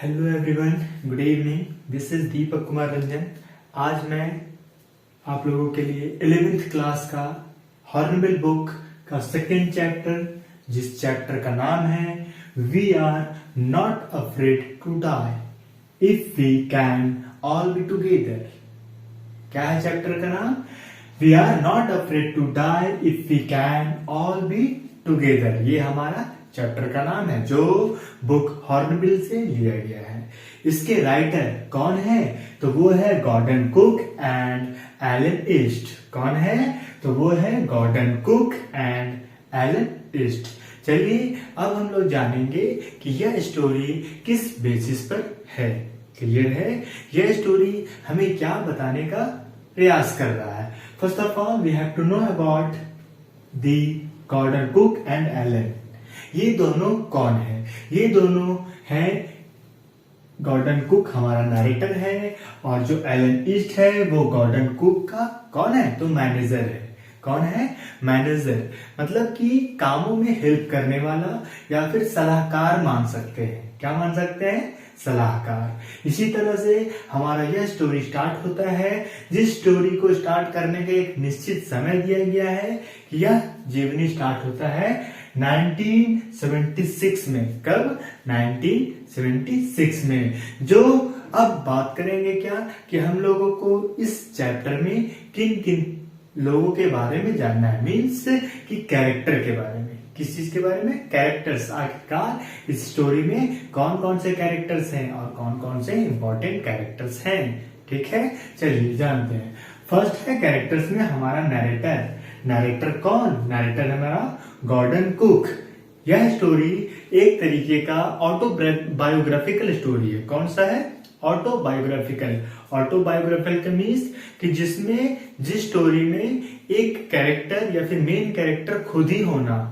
Hello everyone, good evening. This is Deepak Kumar Ranjan. आज मैं आप लोगों के लिए 11th क्लास का हॉर्नबिल बुक का सेकेंड चैप्टर, जिस चैप्टर का नाम है we are not afraid to die if we can all be together. क्या है चैप्टर का नाम? We are not afraid to die if we can all be together. ये हमारा चैप्टर का नाम है जो बुक हॉर्नबिल से लिया गया है। इसके राइटर कौन है? तो वो है Gordon Cook and Alan East. कौन है? तो वो है Gordon Cook and Alan East. चलिए अब हम लोग जानेंगे कि यह स्टोरी किस बेसिस पर है। क्लियर है? यह स्टोरी हमें क्या बताने का प्रयास कर रहा है? First of all we have to know about the Gordon Cook and Alan. ये दोनों कौन है? ये दोनों हैं गॉर्डन कुक हमारा नरेटर है, और जो एलन ईस्ट है वो गॉर्डन कुक का कौन है? तो मैनेजर है। कौन है? मैनेजर। मतलब कि कामों में हेल्प करने वाला या फिर सलाहकार मान सकते हैं। क्या मान सकते हैं? सलाहकार। इसी तरह से हमारा यह स्टोरी स्टार्ट होता है, जिस स्टोरी को स्टार्ट करने का एक निश्चित समय दिया गया है। यह जीवनी स्टार्ट होता है 1976 में। कब? 1976 में। जो अब बात करेंगे क्या कि हम लोगों को इस चैप्टर में किन किन लोगों के बारे में जानना है, मीन्स कि कैरेक्टर के बारे में। किस चीज के बारे में? कैरेक्टर्स। आखिरकार इस स्टोरी में कौन कौन से कैरेक्टर्स हैं और कौन कौन से इंपॉर्टेंट कैरेक्टर्स हैं। ठीक है, चलिए जानते हैं। फर्स्ट है कैरेक्टर्स में हमारा नरेटर। नरेटर कौन? नरेटर है हमारा गॉर्डन कुक। यह स्टोरी एक तरीके का ऑटोबायोग्राफिकल स्टोरी है। कौन सा है? ऑटोबायोग्राफिकल। ऑटोबायोग्राफिकल मीन्स कि जिसमें जिस स्टोरी में एक कैरेक्टर या फिर मेन कैरेक्टर खुद ही होना।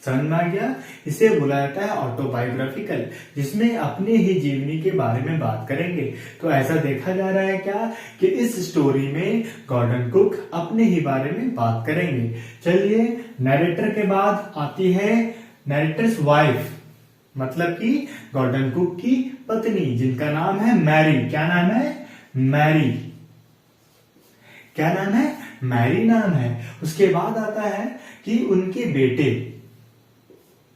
समझ में आ गया? इसे बोला जाता है ऑटोबायोग्राफिकल, जिसमें अपने ही जीवनी के बारे में बात करेंगे। तो ऐसा देखा जा रहा है क्या कि इस स्टोरी में गॉर्डन कुक अपने ही बारे में बात करेंगे। चलिए, नरेटर के बाद आती है नरेटर्स वाइफ, मतलब कि गॉर्डन कुक की पत्नी, जिनका नाम है मैरी। क्या नाम है? मैरी। क्या नाम है? मैरी नाम है। उसके बाद आता है कि उनके बेटे,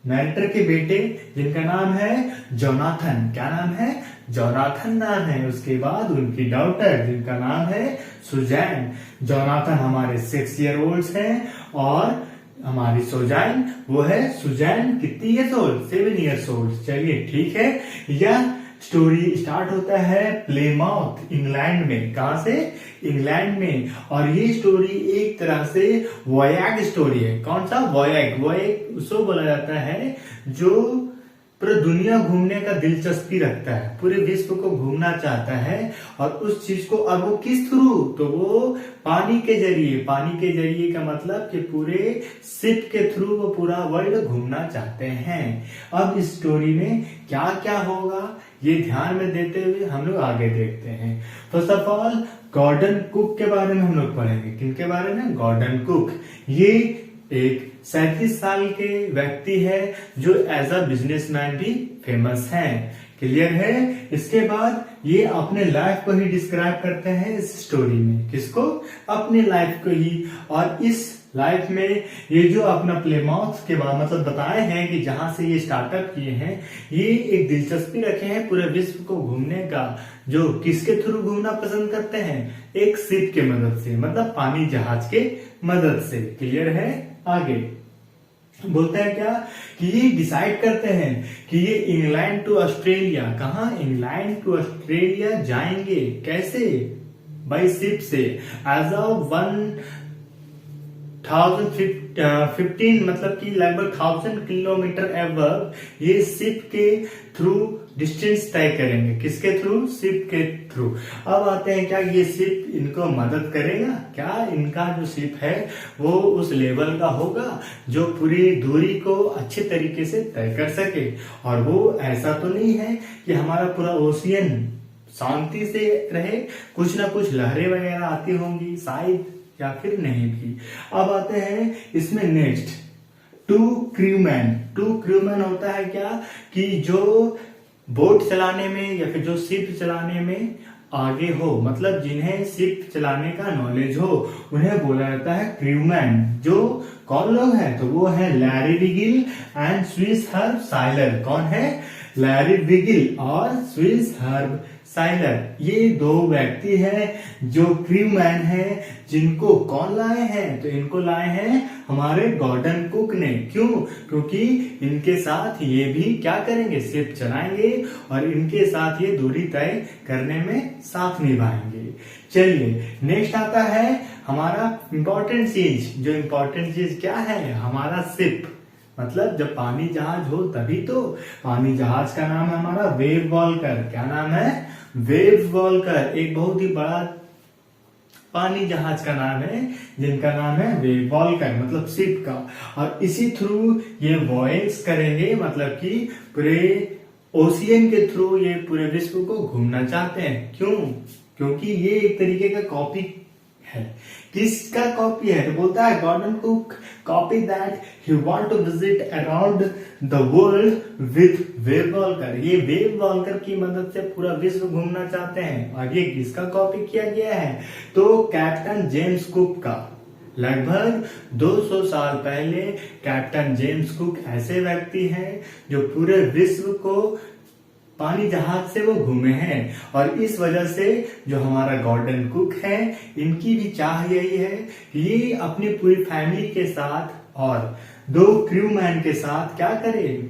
नरेटर के बेटे, जिनका नाम है जोनाथन। क्या नाम है? जोनाथन नाम है। उसके बाद उनकी डॉटर, जिनका नाम है सुजैन। जोनाथन हमारे 6 ईयर ओल्ड हैं, और हमारी सुजैन वो है सुजैन कितनी ईयर्स ओल्ड? 7 years old. चलिए ठीक है। यह स्टोरी स्टार्ट होता है प्लेमाउथ, इंग्लैंड में। कहां से? इंग्लैंड में। और ये स्टोरी एक तरह से वॉयैग स्टोरी है। कौन सा? वॉयैग। वॉयैग उसको बोला जाता है जो पूरी दुनिया घूमने का दिलचस्पी रखता है, पूरे विश्व को घूमना चाहता है, और उस चीज को, और वो किस थ्रू? तो वो पानी के जरिए। पानी के जरिए का मतलब कि पूरे शिप के थ्रू वो पूरा वर्ल्ड घूमना चाहते हैं। अब इस स्टोरी में क्या क्या होगा ये ध्यान में देते हुए हम लोग आगे देखते हैं। First of all Gordon Cook के बारे में हम लोग पढ़ेंगे। किनके बारे में? Gordon Cook. ये एक 37 साल के व्यक्ति है जो एज अ बिजनेसमैन भी फेमस हैं। क्लियर है? इसके बाद ये अपने लाइफ को ही डिस्क्राइब करते हैं इस स्टोरी में। किसको? अपने लाइफ को ही। और इस लाइफ में ये जो अपना प्लेमाउथ के बाद मतलब बताए हैं कि जहां से ये स्टार्टअप किए हैं, ये एक दिलचस्पी रखे हैं पूरे विश्व को घूमने का। जो किसके थ्रू घूमना पसंद करते हैं? एक शिप के मदद से, मतलब पानी जहाज के मदद से। क्लियर है? आगे बोलते हैं क्या कि ये डिसाइड करते हैं कि ये इंग्लैंड टू ऑस्ट्रेलिया, कहा? इंग्लैंड टू ऑस्ट्रेलिया जाएंगे। कैसे? बाई शिप से। एज अ 1015 मतलब कि लगभग 1000 किलोमीटर एबव ये शिप के थ्रू डिस्टेंस तय करेंगे। किसके थ्रू? शिप के थ्रू। अब आते हैं क्या ये शिप इनको मदद करेगा? क्या इनका जो शिप है वो उस लेवल का होगा जो पूरी दूरी को अच्छे तरीके से तय कर सके? और वो ऐसा तो नहीं है कि हमारा पूरा ओशियन शांति से रहे, कुछ ना कुछ लहरें वगैरह आती होंगी शायद, या फिर नहीं भी। अब आते हैं इसमें next to crewman. To crewman होता है क्या कि जो बोट चलाने में या फिर जो शिप चलाने में आगे हो, मतलब जिन्हें शिप चलाने का नॉलेज हो, उन्हें बोला जाता है क्रूमैन। जो कौन लोग हैं, तो वो है Larry Vigil and Swiss Herb Seigler. कौन है, लैरी विगिल और स्विस हर्ब साइलर। ये दो व्यक्ति हैं जो क्रूमैन है, जिनको कौन लाए हैं, तो इनको लाए हैं हमारे गॉर्डन कुक ने। क्यों, क्योंकि इनके साथ ये भी क्या करेंगे, शिप चलाएंगे और इनके साथ ये दूरी तय करने में साथ निभाएंगे। चलिए नेक्स्ट आता है हमारा इंपॉर्टेंट चीज। जो इंपॉर्टेंट चीज क्या है, हमारा शिप, मतलब जब पानी जहाज हो तभी तो। पानी जहाज का नाम है हमारा वेव वॉल्कर। क्या नाम है, वेव वॉल्कर। एक बहुत ही बड़ा पानी जहाज का नाम है जिनका नाम है वेव वॉल्कर, मतलब शिप का। और इसी थ्रू ये वॉयेज करेंगे, मतलब कि पूरे ओशियन के थ्रू ये पूरे विश्व को घूमना चाहते हैं। क्यों, क्योंकि ये एक तरीके का कॉपी है। किसका कॉपी है, तो बोलता है Gordon Cook copy that he want to visit around the world with Wave Walker. ये वेव वॉल्कर की मदद से पूरा विश्व घूमना चाहते हैं। और ये किसका कॉपी किया गया है, तो कैप्टन जेम्स कुक का। लगभग 200 साल पहले कैप्टन जेम्स कुक ऐसे व्यक्ति हैं जो पूरे विश्व को पानी जहाज से वो घूमे हैं। और इस वजह से जो हमारा गॉर्डन कुक है, इनकी भी चाह यही है कि ये अपनी पूरी फैमिली के साथ और 2 क्रूमैन के साथ क्या करे,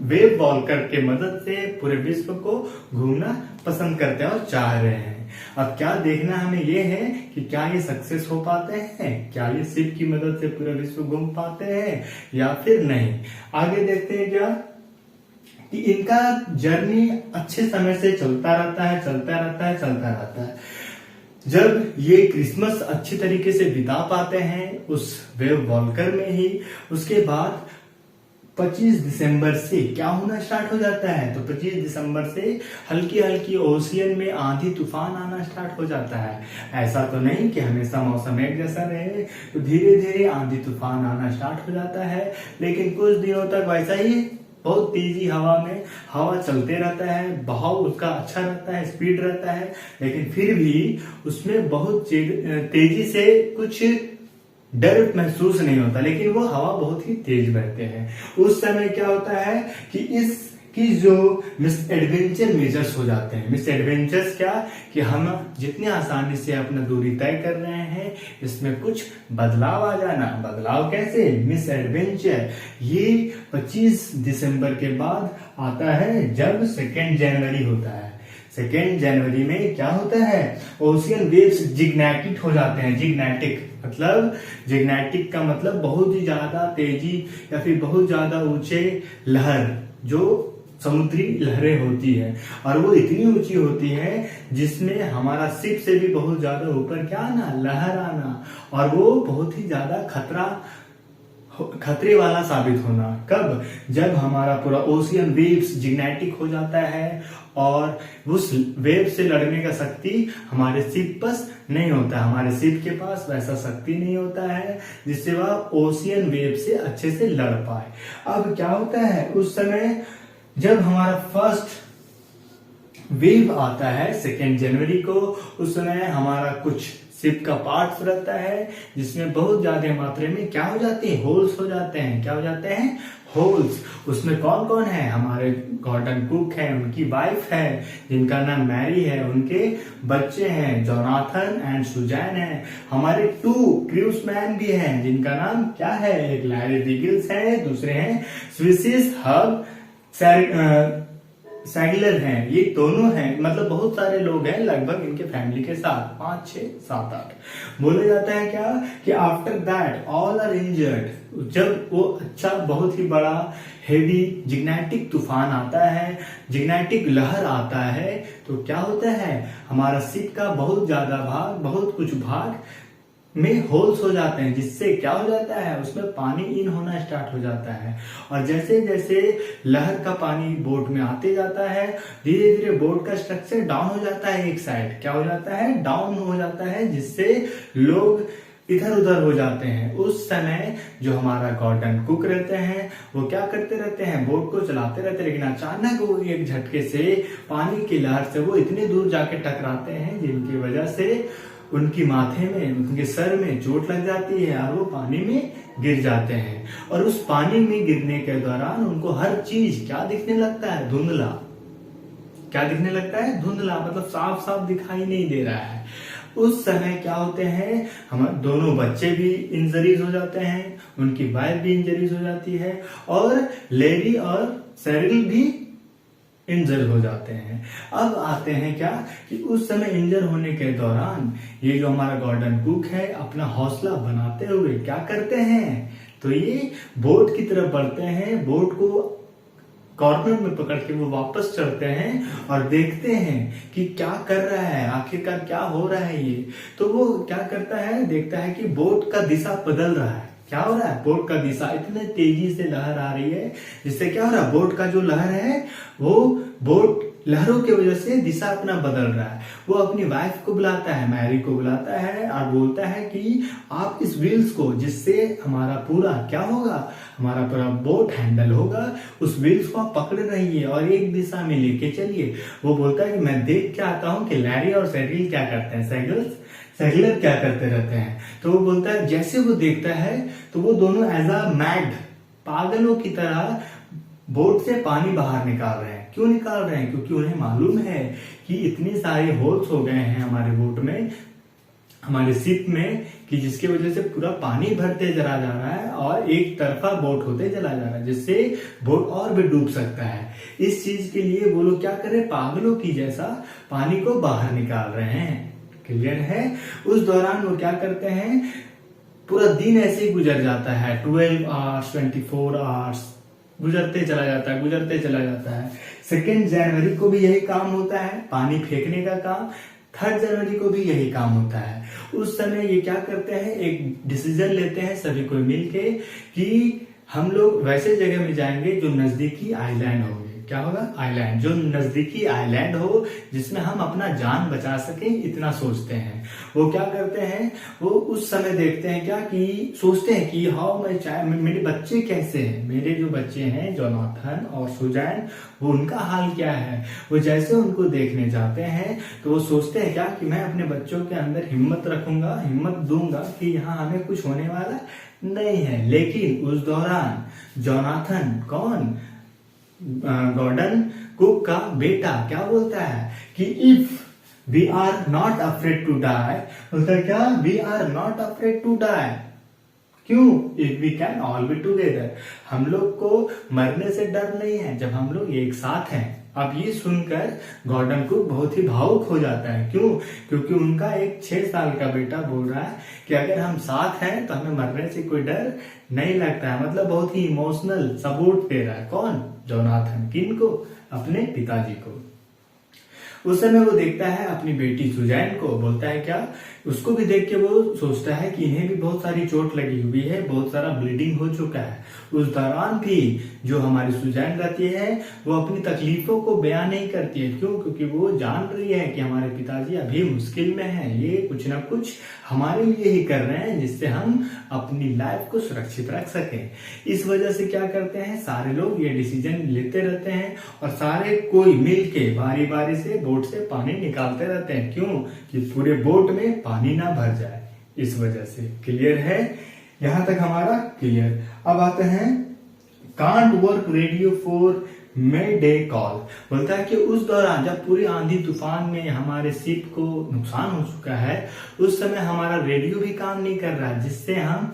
वेव वॉल्कर के मदद से पूरे विश्व को घूमना पसंद करते हैं और चाह रहे हैं। अब क्या देखना हमें ये है कि क्या ये सक्सेस हो पाते हैं, क्या ये शिप की मदद से पूरे विश्व घूम पाते हैं या फिर नहीं। आगे देखते हैं क्या कि इनका जर्नी अच्छे समय से चलता रहता है, चलता रहता है, चलता रहता है। जब ये क्रिसमस अच्छी तरीके से बिता पाते हैं उस वेव वॉल्कर में ही, उसके बाद 25 दिसंबर से क्या होना स्टार्ट हो जाता है, तो 25 दिसंबर से हल्की हल्की ओशियन में आंधी तूफान आना स्टार्ट हो जाता है। ऐसा तो नहीं कि हमेशा मौसम एक जैसा रहे, तो धीरे धीरे आंधी तूफान आना स्टार्ट हो जाता है। लेकिन कुछ दिनों तक वैसा ही बहुत तेजी हवा में हवा चलते रहता है, बहाव उसका अच्छा रहता है, स्पीड रहता है, लेकिन फिर भी उसमें बहुत तेजी से कुछ डर महसूस नहीं होता, लेकिन वो हवा बहुत ही तेज बहते हैं। उस समय क्या होता है कि इसकी जो मिस एडवेंचर मेजर्स हो जाते हैं। मिस एडवेंचर्स क्या, कि हम जितनी आसानी से अपना दूरी तय कर रहे हैं इसमें कुछ बदलाव आ जाना। बदलाव कैसे, मिस एडवेंचर। ये 25 दिसंबर के बाद आता है जब 2 जनवरी होता है। 2 जनवरी में क्या होता है, ओशियन वेव्स जिग्नेटिक हो जाते हैं। जिग्नेटिक मतलब, जिग्नेटिक का मतलब बहुत ही ज्यादा तेजी या फिर बहुत ज्यादा ऊंचे लहर, जो समुद्री लहरें होती है। और वो इतनी ऊंची होती है जिसमें हमारा शिप से भी बहुत ज्यादा ऊपर क्या आना, लहर आना। और वो बहुत ही ज्यादा खतरे वाला साबित होना। कब, जब हमारा पूरा ओशियन वेव्स जिग्नेटिक हो जाता है और उस वेव से लड़ने का शक्ति हमारे शिप पास नहीं होता। हमारे शिप के पास वैसा शक्ति नहीं होता है जिससे वह ओशियन वेव से अच्छे से लड़ पाए। अब क्या होता है, उस समय जब हमारा फर्स्ट वेव आता है 2 जनवरी को, उस समय हमारा कुछ शिप का पार्ट्स रहता है जिसमें बहुत ज्यादा मात्रा में क्या हो जाती है, होल्स हो जाते हैं। क्या हो जाते हैं, होल्स। उसमें कौन कौन है, हमारे गॉर्डन कुक है, उनकी वाइफ है जिनका नाम मैरी है, उनके बच्चे हैं जोनाथन एंड सुजैन है। हमारे 2 क्रूजमैन भी हैं जिनका नाम क्या है, एक लैरी विगिल्स है, दूसरे हैं स्विस हर्ब सैगलर हैं। ये दोनों हैं, मतलब बहुत सारे लोग हैं लगभग इनके फैमिली के साथ, 5, 6, 7, 8। बोला जाता है क्या कि after that all are injured. जब वो अच्छा बहुत ही बड़ा हेवी जिग्नेटिक तूफान आता है, जिग्नेटिक लहर आता है, तो क्या होता है, हमारा शिप का बहुत ज्यादा भाग, बहुत कुछ भाग में होल्स हो जाते हैं, जिससे क्या हो जाता है, उसमें पानी इन होना स्टार्ट हो जाता है। और जैसे जैसे लहर का पानी बोट में आते जाता है, धीरे धीरे बोट का स्ट्रक्चर डाउन हो जाता है। एक साइड क्या हो जाता है, डाउन हो जाता है, जिससे लोग इधर उधर हो जाते हैं। उस समय जो हमारा गॉर्डन कुक रहते हैं वो क्या करते रहते हैं, बोट को चलाते रहते हैं, लेकिन अचानक वो एक झटके से पानी की लहर से वो इतने दूर जाके टकराते हैं जिनकी वजह से उनकी माथे में, उनके सर में चोट लग जाती है और वो पानी में गिर जाते हैं। और उस पानी में गिरने के दौरान उनको हर चीज क्या दिखने लगता है, धुंधला। क्या दिखने लगता है, धुंधला, मतलब साफ साफ दिखाई नहीं दे रहा है। उस समय क्या होते हैं, हमारे दोनों बच्चे भी इंजरीज हो जाते हैं, उनकी वाइफ भी इंजरीज हो जाती है और लेडी और सेरिल भी इंजर हो जाते हैं। अब आते हैं क्या कि उस समय इंजर होने के दौरान ये जो हमारा गॉर्डन कुक है अपना हौसला बनाते हुए क्या करते हैं, तो ये बोट की तरफ बढ़ते हैं, बोट को कॉर्नर में पकड़ के वो वापस चढ़ते हैं और देखते हैं कि क्या कर रहा है, आखिरकार क्या हो रहा है ये। तो वो क्या करता है, देखता है कि बोट का दिशा बदल रहा है। क्या हो रहा है, बोट का दिशा इतने तेजी से लहर आ रही है जिससे क्या हो रहा है, बोट का जो लहर है वो बोट लहरों की वजह से दिशा अपना बदल रहा है। वो अपनी वाइफ को बुलाता है, मैरी को बुलाता है और बोलता है कि आप इस व्हील्स को, जिससे हमारा पूरा क्या होगा, हमारा पूरा बोट हैंडल होगा, उस व्हील्स को आप पकड़े रहिए और एक दिशा में लेके चलिए। वो बोलता है कि मैं देख के आता हूँ कि लैरी और सेरिल क्या करते हैं, सेगलर क्या करते रहते हैं। तो वो बोलता है, जैसे वो देखता है तो वो दोनों एज अ मैड, पागलों की तरह बोट से पानी बाहर निकाल रहे हैं। क्यों निकाल रहे हैं, क्योंकि उन्हें मालूम है कि इतनी सारे होल्स हो गए हैं हमारे बोट में, हमारे शिप में, कि जिसकी वजह से पूरा पानी भरते चला जा रहा है और एक तरफा बोट होते चला जा रहा है, जिससे बोट और भी डूब सकता है। इस चीज के लिए वो लोग क्या कर रहे हैं, पागलों की जैसा पानी को बाहर निकाल रहे हैं। क्लियर है। उस दौरान वो क्या करते हैं, पूरा दिन ऐसे ही गुजर जाता है, 12 आवर्स 24 आवर्स गुजरते चला जाता है, गुजरते चला जाता है। 2 जनवरी को भी यही काम होता है, पानी फेंकने का काम। 3 जनवरी को भी यही काम होता है। उस समय ये क्या करते हैं, एक डिसीजन लेते हैं सभी को मिलके कि हम लोग वैसे जगह में जाएंगे जो नजदीकी आइलैंड होंगे। क्या होगा, आइलैंड, जो नजदीकी आइलैंड हो जिसमें हम अपना जान बचा सके, इतना सोचते हैं। वो क्या करते हैं, वो उस समय देखते हैं क्या कि सोचते हैं कि हाउ मेरे बच्चे कैसे हैं, मेरे जो बच्चे हैं जोनाथन और सुजैन, वो उनका हाल क्या है। वो जैसे उनको देखने जाते हैं तो वो सोचते हैं क्या कि मैं अपने बच्चों के अंदर हिम्मत रखूंगा, हिम्मत दूंगा कि यहाँ हमें कुछ होने वाला नहीं है। लेकिन उस दौरान जोनाथन, कौन, गॉर्डन कुक का बेटा, क्या बोलता है कि if we are not afraid to die, बोलता है क्या, we are not afraid to die. क्यों, if we can all be together, हम लोग को मरने से डर नहीं है जब हम लोग एक साथ हैं। अब ये सुनकर गॉर्डन कुक बहुत ही भावुक हो जाता है। क्यों, क्योंकि उनका एक 6 साल का बेटा बोल रहा है कि अगर हम साथ हैं तो हमें मरने से कोई डर नहीं लगता है। मतलब बहुत ही इमोशनल सपोर्ट दे रहा है। कौन, जोनाथन, किनको, अपने पिताजी को। उस समय वो देखता है अपनी बेटी सुजैन को, बोलता है क्या, उसको भी देख के वो सोचता है कि इन्हें भी बहुत सारी चोट लगी हुई है, बहुत सारा ब्लीडिंग हो चुका है। उस दौरान भी जो हमारी सुजैन रहती है वो अपनी तकलीफों को बयान नहीं करती है। क्यों, क्योंकि वो जान रही है कि हमारे पिताजी अभी मुश्किल में हैं, ये कुछ ना कुछ हमारे लिए ही कर रहे हैं जिससे हम अपनी लाइफ को सुरक्षित रख सकें। इस वजह से क्या करते हैं, सारे लोग ये डिसीजन लेते रहते हैं और सारे कोई मिलके बारी बारी से बोट से पानी निकालते रहते हैं। क्यों, कि पूरे बोट में पानी ना भर जाए, इस वजह से। क्लियर है, यहां तक हमारा क्लियर। अब आते हैं can't work radio for may call. बोलता है कि उस दौरान जब पूरी आंधी तूफान में हमारे शिप को नुकसान हो चुका है, उस समय हमारा रेडियो भी काम नहीं कर रहा है, जिससे हम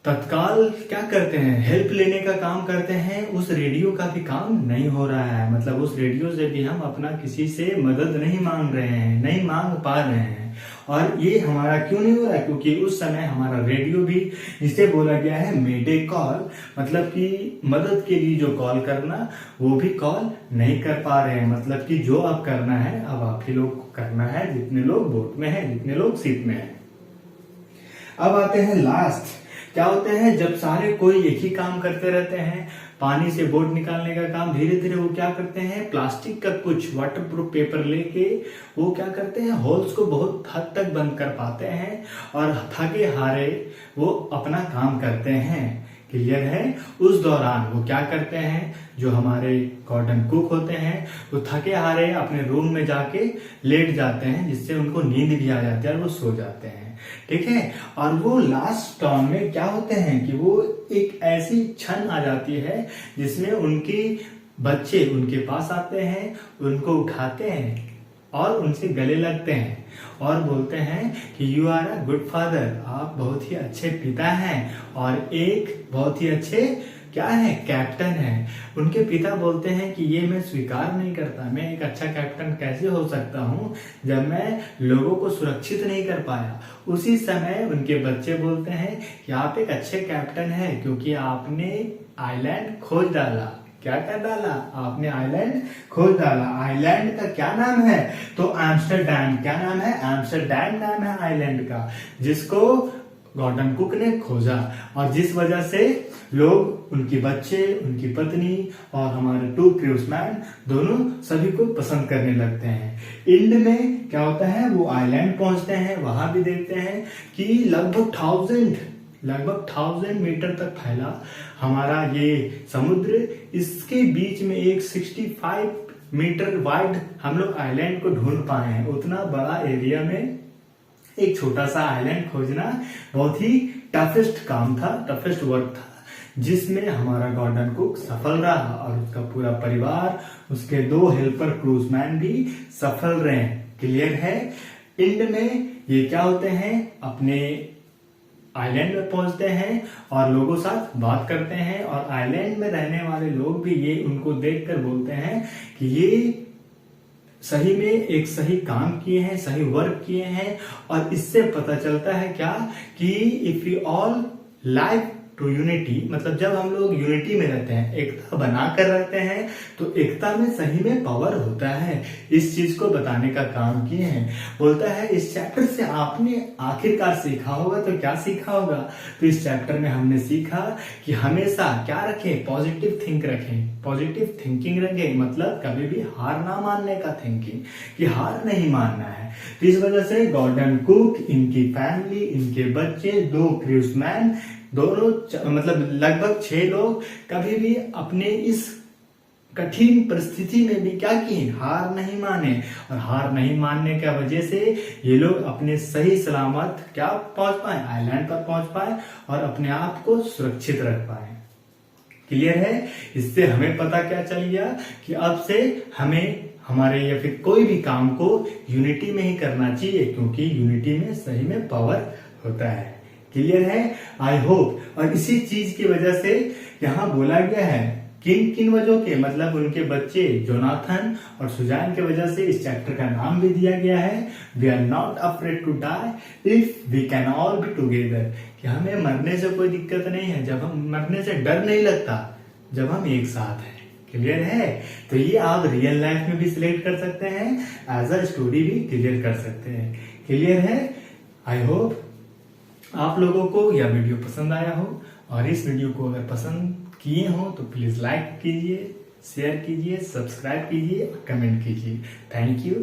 तत्काल क्या करते हैं, हेल्प लेने का काम करते हैं। उस रेडियो का भी काम नहीं हो रहा है, मतलब उस रेडियो से भी हम अपना किसी से मदद नहीं मांग रहे हैं, नहीं मांग पा रहे हैं। और ये हमारा क्यों नहीं हो रहा है, क्योंकि उस समय हमारा रेडियो भी, जिसे बोला गया है मेडे कॉल, मतलब कि मदद के लिए जो कॉल करना, वो भी कॉल नहीं कर पा रहे हैं। मतलब कि जो अब करना है, अब आप ही लोग को करना है, जितने लोग बोट में हैं, जितने लोग शिप में हैं। अब आते हैं लास्ट। क्या होते हैं, जब सारे कोई एक ही काम करते रहते हैं पानी से बोट निकालने का काम, धीरे धीरे वो क्या करते हैं, प्लास्टिक का कुछ वाटरप्रूफ पेपर लेके वो क्या करते हैं, होल्स को बहुत हद तक बंद कर पाते हैं और थके हारे वो अपना काम करते हैं। क्लियर है। उस दौरान वो क्या करते हैं, जो हमारे गॉर्डन कुक होते हैं वो थके हारे अपने रूम में जाके लेट जाते हैं, जिससे उनको नींद भी आ जाती है और वो सो जाते हैं। ठीक है। और वो लास्ट टर्म में क्या होते हैं कि वो एक ऐसी क्षण आ जाती है जिसमें उनके बच्चे उनके पास आते हैं, उनको उठाते हैं और उनसे गले लगते हैं और बोलते हैं कि you are a good father, आप बहुत ही अच्छे पिता हैं और एक बहुत ही अच्छे क्या है, कैप्टन है। उनके पिता बोलते हैं कि ये मैं स्वीकार नहीं करता, मैं एक अच्छा कैप्टन कैसे हो सकता हूँ जब मैं लोगों को सुरक्षित नहीं कर पाया। उसी समय उनके बच्चे बोलते हैं कि आप एक अच्छे कैप्टन हैं क्योंकि आपने आइलैंड खोज डाला। क्या कर डाला, आपने आइलैंड खोज डाला। आइलैंड का क्या नाम है, तो एम्स्टरडैम। क्या नाम है, एम्स्टरडैम नाम है आइलैंड का, जिसको गॉर्डन कुक ने खोजा और जिस वजह से लोग, उनके बच्चे, उनकी पत्नी और हमारे 2 क्रूजमैन दोनों सभी को पसंद करने लगते हैं। इंड में क्या होता है, वो आइलैंड पहुंचते हैं, वहां भी देखते हैं कि लगभग 1000 मीटर तक फैला हमारा ये समुद्र। इसके बीच में एक 65 मीटर वाइड हम लोग आइलैंड को ढूंढ पाए हैं। उतना बड़ा एरिया में एक छोटा सा आइलैंड खोजना बहुत ही टफेस्ट काम था, टफेस्ट वर्क था, जिसमें हमारा गॉर्डन कुक सफल रहा और उसका पूरा परिवार, उसके 2 हेल्पर क्रूजमैन भी सफल रहे। क्लियर है। इंड में ये क्या होते हैं, अपने आइलैंड में पहुंचते हैं और लोगों साथ बात करते हैं और आइलैंड में रहने वाले लोग भी ये उनको देखकर बोलते हैं कि ये सही में एक सही काम किए हैं, सही वर्क किए हैं। और इससे पता चलता है क्या कि if you all like to unity, मतलब जब हम लोग यूनिटी में रहते हैं, एकता बनाकर रहते हैं, तो एकता में सही में पावर होता है। इस चीज को बताने का काम किए हैं। बोलता है इस चैप्टर से आपने आखिरकार सीखा होगा, तो क्या सीखा होगा, तो इस चैप्टर में हमने सीखा कि हमेशा क्या रखें, पॉजिटिव थिंक रखें, पॉजिटिव थिंकिंग रखें, मतलब कभी भी हार ना मानने का थिंकिंग, कि हार नहीं मानना है। तो इस वजह से गॉर्डन कुक, इनकी फैमिली, इनके बच्चे, 2 क्रूजमैन, दोनों मतलब लगभग 6 लोग कभी भी अपने इस कठिन परिस्थिति में भी क्या किए, हार नहीं माने। और हार नहीं मानने की वजह से ये लोग अपने सही सलामत क्या पहुंच पाए, आइलैंड पर पहुंच पाए और अपने आप को सुरक्षित रख पाए। क्लियर है। इससे हमें पता क्या चल गया कि अब से हमें हमारे या फिर कोई भी काम को यूनिटी में ही करना चाहिए, क्योंकि यूनिटी में सही में पावर होता है। क्लियर है। I hope. और इसी चीज की वजह से यहाँ बोला गया है, किन किन वजहों के, मतलब उनके बच्चे जोनाथन और सुजान के वजह से इस चैप्टर का नाम भी दिया गया है, we are not afraid to die if we can all be together. कि हमें मरने से कोई दिक्कत नहीं है, जब हम मरने से डर नहीं लगता जब हम एक साथ हैं। क्लियर है। तो ये आप रियल लाइफ में भी सिलेक्ट कर सकते हैं, एज अ स्टोरी भी क्लियर कर सकते हैं। क्लियर है। आई होप आप लोगों को यह वीडियो पसंद आया हो, और इस वीडियो को अगर पसंद किए हो तो प्लीज लाइक कीजिए, शेयर कीजिए, सब्सक्राइब कीजिए और कमेंट कीजिए। Thank you.